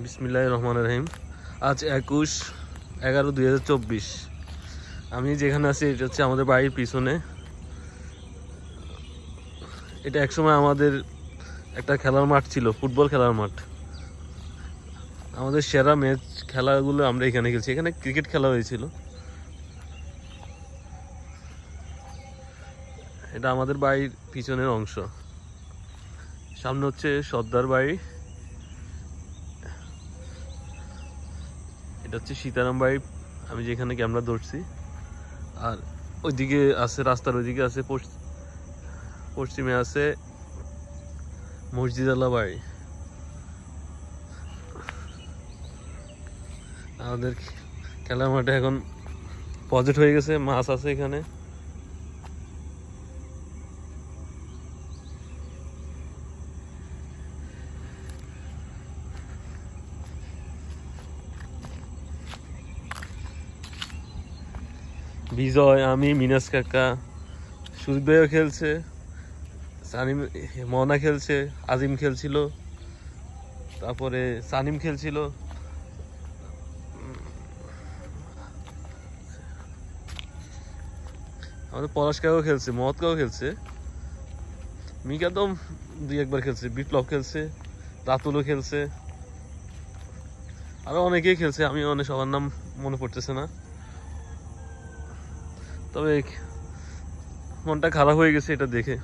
বিসমিল্লাহির রহমানির রহিম। আজ 21/11/2024। আমি যেখানে আছি এটা হচ্ছে আমাদের বাড়ির পিছনে। এটা একসময় আমাদের একটা খেলার মাঠ ছিল, ফুটবল খেলার মাঠ। আমাদের সেরা ম্যাচ খেলাগুলো আমরা এখানে খেলছি। এখানে ক্রিকেট খেলা হয়েছিল। এটা আমাদের বাড়ির পিছনের অংশ। সামনে হচ্ছে সর্দার বাড়ি, এটা হচ্ছে সীতারাম বাড়ি, আমি যেখানে ক্যামেরা ধরছি। আর ওইদিকে আছে, রাস্তার ওইদিকে আছে, পশ্চিমে আছে মসজিদালা বাড়ি। আমাদের খেলার মাঠে এখন প্রজেক্ট হয়ে গেছে, মাছ আছে এখানে। বিজয়, আমি, মিনাস কাকা, সুজিত ভাইও খেলছে, সানিম, মনা খেলছে, আজিম খেলছিল, তারপরে সানিম খেলছিল, আমাদের পলাশ কাকাও খেলছে, মহৎ কাকাও খেলছে, মিকা তো 2-1বার খেলছে, বিপ্লব খেলছে, রাতুলও খেলছে, আরো অনেকেই খেলছে। আমি সবার নাম মনে পড়তেছে না। তবে মনটা খারাপ হয়ে গেছে এটা দেখে।